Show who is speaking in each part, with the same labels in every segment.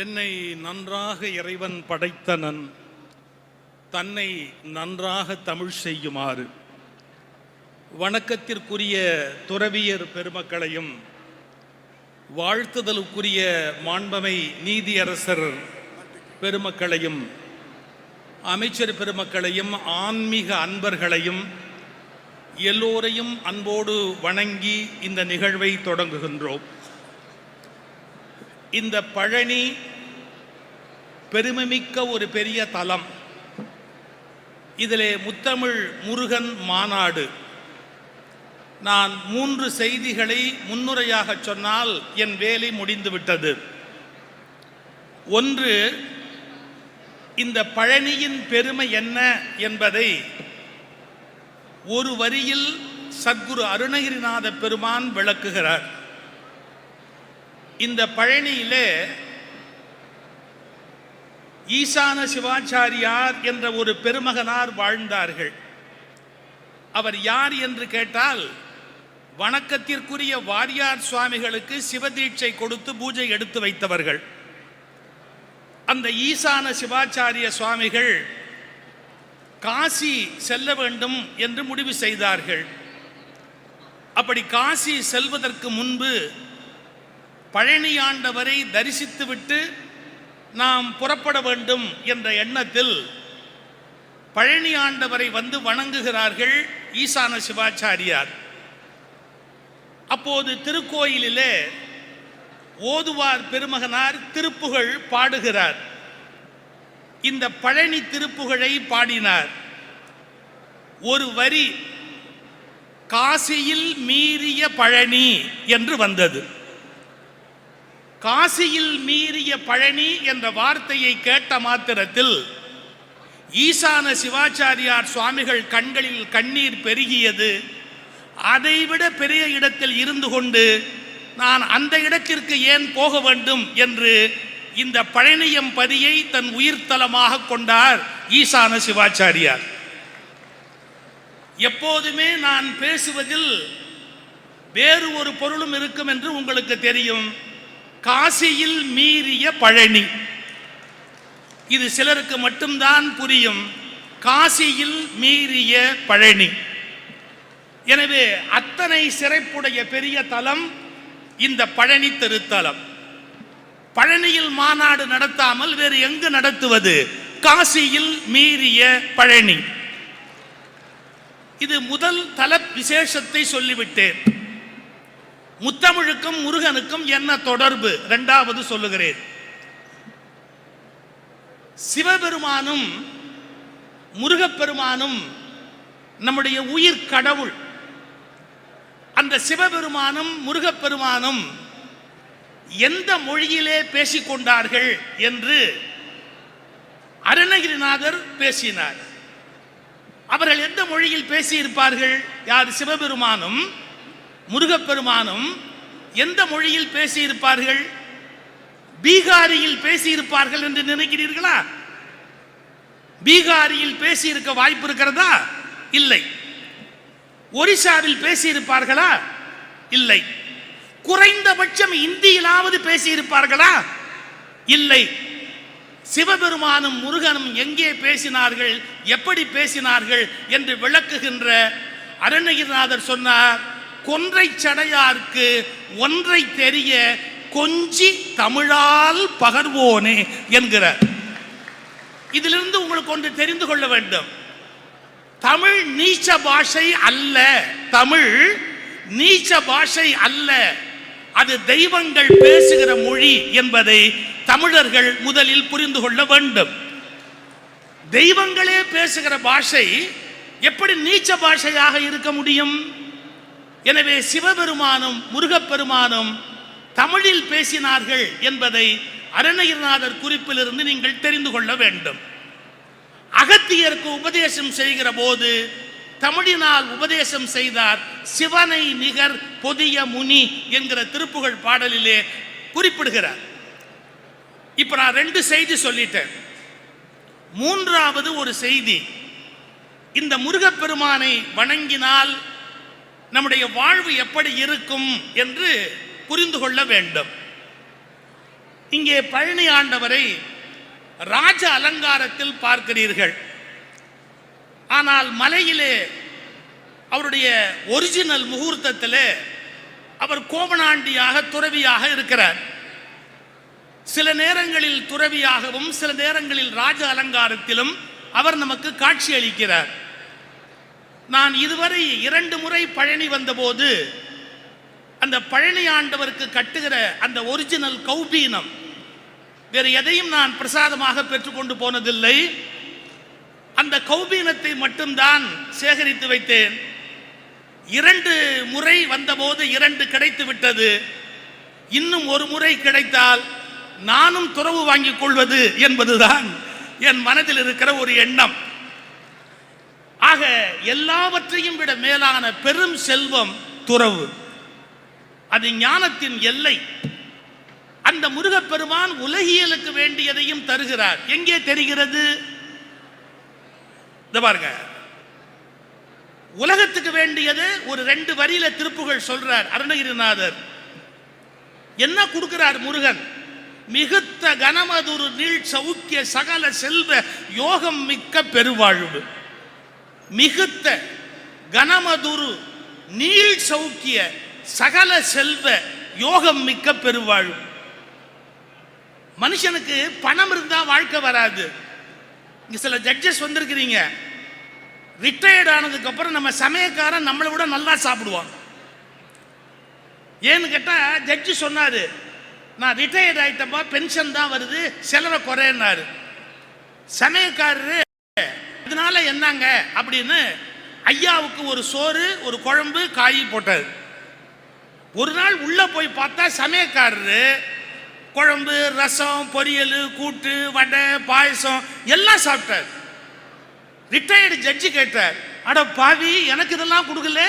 Speaker 1: என்னை நன்றாக இறைவன் படைத்தனன் தன்னை நன்றாக தமிழ் செய்யுமாறு வணக்கத்திற்குரிய துறவியர் பெருமக்களையும் வாழ்த்துதலுக்குரிய மாண்பமை நீதியரசர் பெருமக்களையும் அமைச்சர் பெருமக்களையும் ஆன்மீக அன்பர்களையும் எல்லோரையும் அன்போடு வணங்கி இந்த நிகழ்வை தொடங்குகின்றோம். இந்த பழனி பெருமைமிக்க ஒரு பெரிய தலம். இதிலே முத்தமிழ் முருகன் மாநாடு. நான் 3 செய்திகளை முன்னுரையாக சொன்னால் என் வேலை முடிந்துவிட்டது. ஒன்று, இந்த பழனியின் பெருமை என்ன என்பதை ஒரு வரியில் சத்குரு அருணகிரிநாத பெருமான் விளக்குகிறார். இந்த பழனியிலே ஈசான சிவாச்சாரியார் என்ற ஒரு பெருமகனார் வாழ்ந்தார்கள். அவர் யார் என்று கேட்டால், வணக்கத்திற்குரிய வாரியார் சுவாமிகளுக்கு சிவதீட்சை கொடுத்து பூஜை எடுத்து வைத்தவர்கள். அந்த ஈசான சிவாச்சாரிய சுவாமிகள் காசி செல்ல வேண்டும் என்று முடிவு செய்தார்கள். அப்படி காசி செல்வதற்கு முன்பு பழனி ஆண்டவரை தரிசித்துவிட்டு நாம் புறப்பட வேண்டும் என்ற எண்ணத்தில் பழனி ஆண்டவரை வந்து வணங்குகிறார்கள் ஈசான சிவாச்சாரியார். அப்போது திருக்கோயிலிலே ஓதுவார் பெருமகனார் திருப்புகழ் பாடுகிறார். இந்த பழனி திருப்புகழை பாடினார். ஒரு வரி காசியில் மீறிய பழனி என்று வந்தது. காசியில் மீறிய பழனி என்ற வார்த்தையை கேட்ட மாத்திரத்தில் ஈசான சிவாச்சாரியார் சுவாமிகள் கண்களில் கண்ணீர் பெருகியது. அதைவிட பெரிய இடத்தில் இருந்து கொண்டு நான் அந்த இடத்திற்கு ஏன் போக வேண்டும் என்று இந்த பழனியம் பதியை தன் உயிர்த்தலமாக கொண்டார் ஈசான சிவாச்சாரியார். எப்போதுமே நான் பேசுவதில் வேறு ஒரு பொருளும் இருக்கும் என்று உங்களுக்கு தெரியும். காசியில் மீறிய பழனி, இது சிலருக்கு மட்டும்தான் புரியும். காசியில் மீறிய பழனி. எனவே அத்தனை சிறப்புடைய பெரிய தலம் இந்த பழனி திருத்தலம். பழனியில் மாநாடு நடத்தாமல் வேறு எங்கு நடத்துவது? காசியில் மீறிய பழனி. இது முதல் தல விசேஷத்தை சொல்லிவிட்டேன். முத்தமிழுக்கும் முருகனுக்கும் என்ன தொடர்பு? இரண்டாவது சொல்லுகிறேன். சிவபெருமானும் முருகப்பெருமானும் நம்முடைய உயிர் கடவுள். அந்த சிவபெருமானும் முருகப்பெருமானும் எந்த மொழியிலே பேசிக்கொண்டார்கள் என்று அருணகிரிநாதர் பேசினார். அவர்கள் எந்த மொழியில் பேசியிருப்பார்கள்? யார்? சிவபெருமானும் முருகப்பெருமானும் எந்த மொழியில் பேசியிருப்பார்கள்? பீகாரியில் பேசியிருப்பார்கள் என்று நினைக்கிறீர்களா? பீகாரியில் பேசியிருக்க வாய்ப்பு இருக்கிறதா? இல்லை. ஒரிசாவில் பேசியிருப்பார்களா? இல்லை. குறைந்தபட்சம் இந்தியிலாவது பேசியிருப்பார்களா? இல்லை. சிவபெருமானும் முருகனும் எங்கே பேசினார்கள், எப்படி பேசினார்கள் என்று விளக்குகின்ற அருணகிரிநாதர் சொன்னார், கொன்றை சடையார்க்கு ஒன்றை தெரிய கொஞ்சி தமிழால் பகர்வோனே என்கிறார். இதிலிருந்து உங்களுக்கு ஒன்று தெரிந்து கொள்ள வேண்டும். தமிழ் நீச்ச பாஷை அல்ல. தமிழ் நீச்ச பாஷை அல்ல. அது தெய்வங்கள் பேசுகிற மொழி என்பதை தமிழர்கள் முதலில் புரிந்து கொள்ள வேண்டும். தெய்வங்களே பேசுகிற பாஷை எப்படி நீச்ச பாஷையாக இருக்க முடியும்? எனவே சிவபெருமானும் முருகப்பெருமானும் தமிழில் பேசினார்கள் என்பதை அருணகிரிநாதர் குறிப்பிலிருந்து நீங்கள் தெரிந்து கொள்ள வேண்டும். அகத்தியருக்கு உபதேசம் செய்கிற போது தமிழினால் உபதேசம் செய்தார். சிவனை நிகர் பொதிய முனி என்கிற திருப்புகழ் பாடலிலே குறிப்பிடுகிறார். இப்ப நான் 2 செய்தி சொல்லிட்டேன். மூன்றாவது ஒரு செய்தி, இந்த முருகப்பெருமானை வணங்கினால் நம்முடைய வாழ்வு எப்படி இருக்கும் என்று புரிந்து கொள்ள வேண்டும். இங்கே பழனி ஆண்டவரை ராஜ அலங்காரத்தில் பார்க்கிறீர்கள். ஆனால் மலையிலே அவருடைய ஒரிஜினல் முகூர்த்தத்திலே அவர் கோவணாண்டியாக துறவியாக இருக்கிறார். சில நேரங்களில் துறவியாகவும் சில நேரங்களில் ராஜ அலங்காரத்திலும் அவர் நமக்கு காட்சி அளிக்கிறார். நான் இதுவரை 2 முறை பழனி வந்தபோது அந்த பழனி ஆண்டவருக்கு கட்டுகிற அந்த ஒரிஜினல் கௌபீனம் வேறு எதையும் நான் பிரசாதமாக பெற்றுக்கொண்டு போனதில்லை. அந்த கௌபீனத்தை மட்டும்தான் சேகரித்து வைத்தேன். 2 முறை வந்தபோது 2 கிடைத்து விட்டது. இன்னும் 1 முறை கிடைத்தால் நானும் துறவு வாங்கிக் கொள்வது என்பதுதான் என் மனதில் இருக்கிற ஒரு எண்ணம். ஆக எல்லாவற்றையும் விட மேலான பெரும் செல்வம் துறவு. அது ஞானத்தின் எல்லை. அந்த முருகப்பெருமான் உலகியலுக்கு வேண்டியதையும் தருகிறார். எங்கே தெரிகிறது? பாருங்க, உலகத்துக்கு வேண்டியது ஒரு 2 வரியில திருப்புகள் சொல்றார் அருணகிரிநாதர். என்ன கொடுக்கிறார் முருகன்? மிகுத்த கனமதுரு நீள் சௌக்கிய சகல செல்வ யோகம் மிக்க பெருவாழ்வு. மிகுத்த கனமதுரு நீள் சௌக்கிய சகல செல்வ யோகம் மிக்க பெருவாழ்வு. மனுஷனுக்கு பணம் இருந்தா வாழ்க்கை வராது. இங்க சில ஜட்ஜஸ் வந்திருக்கிறீங்க, ரிட்டையர்ட் ஆனதுக்கு அப்புறம் நம்ம சமயக்காரன் நம்மளை விட நல்லா சாப்பிடுவான். ஏன்னு கேட்டா ஜட்ஜி சொன்னாரு, நான் ரிட்டையர்ட் ஆயிட்டப்பா, பென்ஷன் தான் வருது, செலவை குறையினாரு. சமயக்காரரு இதனால என்னங்க அப்படின்னு ஐயாவுக்கு ஒரு சோறு ஒரு குழம்பு காய் போட்டார். ஒரு நாள் உள்ள போய் பார்த்தா சமயக்காரரு குழம்பு ரசம் பொரியல் கூட்டு வடை பாயசம் எல்லாம் சாப்பிட்டார். ரிட்டையர்டு ஜட்ஜி கேட்டார், அட பாவி, எனக்கு இதெல்லாம் கொடுக்கல,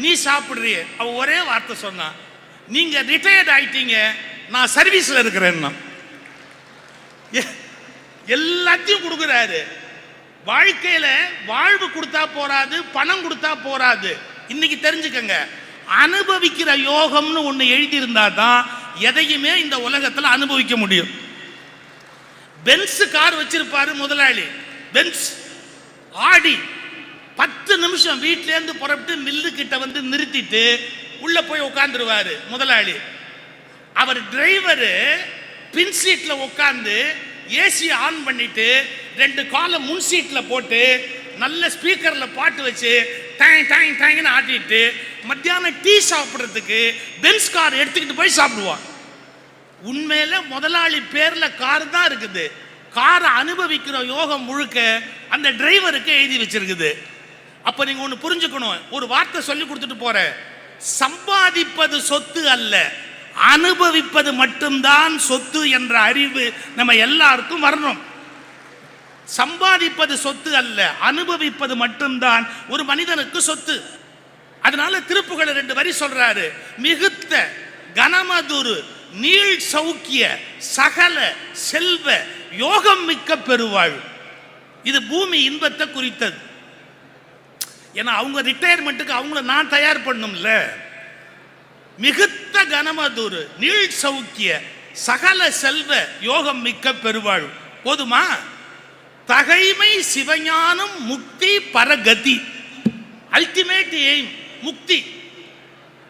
Speaker 1: நீ சாப்பிடுறிய? அவ ஒரே வார்த்தை சொன்னான், நீங்க ரிட்டையர்ட் ஆயிட்டீங்க, நான் சர்வீஸ்ல இருக்கிறேன். எல்லாத்தையும் கொடுக்கிறாரு. வாழ்க்கையில வாழ்வு கொடுத்தா போராது, பணம் கொடுத்தா போராது. இன்னைக்கு தெரிஞ்சுக்கங்க, அனுபவிக்கிற யோகம்னு ஒண்ணு எழுதி இருந்தா தான் எதையுமே இந்த உலகத்துல அனுபவிக்க முடியும். பென்ஸ் கார் வச்சிருப்பாரு முதலாளி, பென்ஸ் ஆடி 10 நிமிஷம் வீட்ல இருந்து புறப்பட்டு மில்லு கிட்ட வந்து நிறுத்திட்டு உள்ள போய் உட்கார்ந்துருவாரு முதலாளி. அவர் டிரைவரு பின் சீட்ல உட்கார்ந்து ஏசி ஆன் பண்ணிட்டு 2 காலை முன் சீட்ல போட்டு நல்ல ஸ்பீக்கர்ல பாட்டு வச்சு டாங் டாங் டாங்னு ஆட்டிட்டு மத்தியானம் டீ சாப்பிட்றதுக்கு பென்ஸ் கார் எடுத்துக்கிட்டு போய் சாப்பிடுவான். உண்மையில முதலாளி பேர்ல கார் தான் இருக்குது, காரை அனுபவிக்கிற யோகம் முழுக்க அந்த டிரைவருக்கு எழுதி வச்சிருக்குது. அப்ப நீங்க ஒண்ணு புரிஞ்சுக்கணும், ஒரு வார்த்தை சொல்லி கொடுத்துட்டு போற, சம்பாதிப்பது சொத்து அல்ல, அனுபவிப்பது மட்டும்தான் சொத்து என்ற அறிவு நம்ம எல்லாருக்கும் வரணும். சம்பாதிப்பது சொத்து அல்ல, அனுபவிப்பது மட்டும்தான் ஒரு மனிதனுக்கு சொத்து. அதனால திருப்புகழ் 2 வரி சொல்றாரு, மிகுத்த கனமதுரு நீள் சௌக்கிய சகல செல்வ யோகம் மிக்க பெருவாழ்வு. இது பூமி இன்பத்தை குறித்தது. ஏன்னா அவங்க ரிட்டையர்மெண்ட்டுக்கு அவங்கள நான் தயார் பண்ணும்ல. மிகுத்த கனமதுரு நீள் சௌக்கிய சகல செல்வ யோகம் மிக்க பெருவாழ்வு. போதுமா? தகைமை சிவஞானம் முக்தி பரகதி, அல்டிமேட் எய்ம் முக்தி.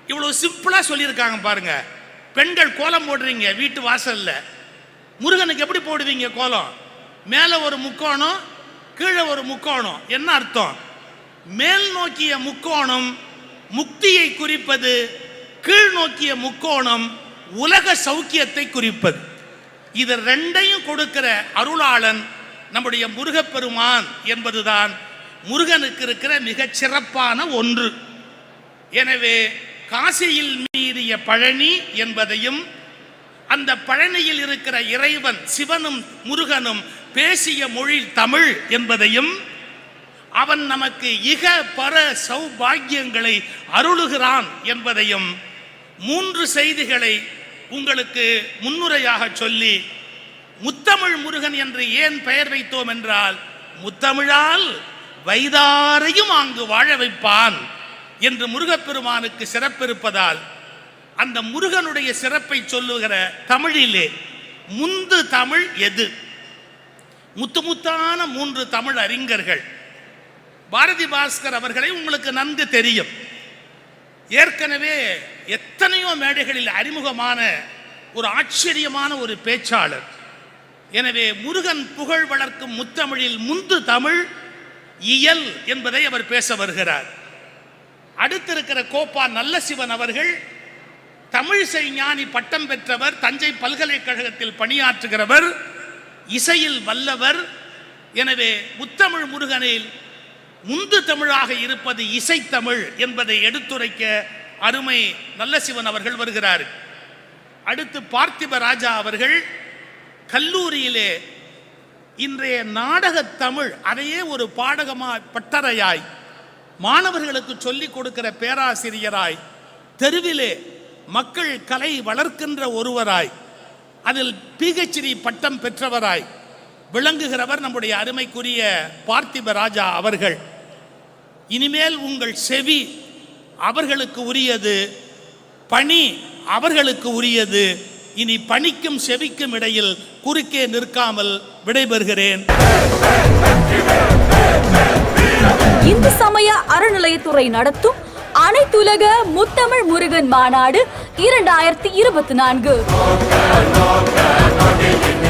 Speaker 1: இவ்வளவு சிம்பிளா சொல்லியிருக்காங்க பாருங்க. பெண்கள் கோலம் போடுறீங்க வீட்டு வாசல்ல, முருகனுக்கு எப்படி போடுவீங்க கோலம்? மேல ஒரு முக்கோணம், கீழே ஒரு முக்கோணம். என்ன அர்த்தம்? மேல் நோக்கிய முக்கோணம் முக்தியை குறிப்பது, கீழ் நோக்கிய முக்கோணம் உலக சௌக்கியத்தை குறிப்பது. இது 2ஐயும் கொடுக்கிற அருளாளன் நம்முடைய முருகப்பெருமான் என்பதுதான் முருகனுக்கு இருக்கிற மிகச் சிறப்பான ஒன்று. எனவே காசியில் மீறிய பழனி என்பதையும், அந்த பழனியில் இருக்கிற இறைவன் சிவனும் முருகனும் பேசிய மொழி தமிழ் என்பதையும், அவன் நமக்கு இக பர சௌபாகியங்களை அருளுகிறான் என்பதையும் 3 செய்திகளை உங்களுக்கு முன்னுரையாக சொல்லி, முத்தமிழ் முருகன் என்று ஏன் பெயர் வைத்தோம் என்றால், முத்தமிழால் வைதாரையும் அங்கு வாழ வைப்பான் என்று முருகப்பெருமானுக்கு சிறப்பிருப்பதால், அந்த முருகனுடைய சிறப்பை சொல்லுகிற தமிழிலே முந்து தமிழ் எது? முத்தான 3 தமிழ் அறிஞர்கள். பாரதி பாஸ்கர் அவர்களை உங்களுக்கு நன்கு தெரியும். ஏற்கனவே எத்தனையோ மேடைகளில் அறிமுகமான ஒரு ஆச்சரியமான ஒரு பேச்சாளர். எனவே முருகன் புகழ் வளர்க்கும் முத்தமிழில் முந்து தமிழ் இயல் என்பதை அவர் பேச வருகிறார். அடுத்திருக்கிற கோப்பா நல்லசிவன் அவர்கள் தமிழிசை ஞானி பட்டம் பெற்றவர், தஞ்சை பல்கலைக்கழகத்தில் பணியாற்றுகிறவர், இசையில் வல்லவர். எனவே முத்தமிழ் முருகனில் முந்து தமிழாக இருப்பது இசைத்தமிழ் என்பதை எடுத்துரைக்க அருமை நல்லசிவன் அவர்கள் வருகிறார். அடுத்து பார்த்திப ராஜா அவர்கள் கல்லூரியிலே இன்றைய நாடகத் தமிழ் அதையே ஒரு பட்டறையாய் மாணவர்களுக்கு சொல்லிக் கொடுக்கிற பேராசிரியராய், தெருவிலே மக்கள் கலை வளர்க்கின்ற ஒருவராய், அதில் PhD பட்டம் பெற்றவராய் விளங்குகிறவர் நம்முடைய அருமைக்குரிய பார்த்திப ராஜா அவர்கள். இனிமேல் உங்கள் செவி அவர்களுக்கு உரியது, பணி அவர்களுக்கு உரியது. இனி பணிக்கும் செவிக்கும் இடையில் குறுக்கே நிற்காமல் விடைபெறுகிறேன்.
Speaker 2: இந்து சமய அறநிலையத்துறை நடத்தும் அனைத்துலக முத்தமிழ் முருகன் மாநாடு 2024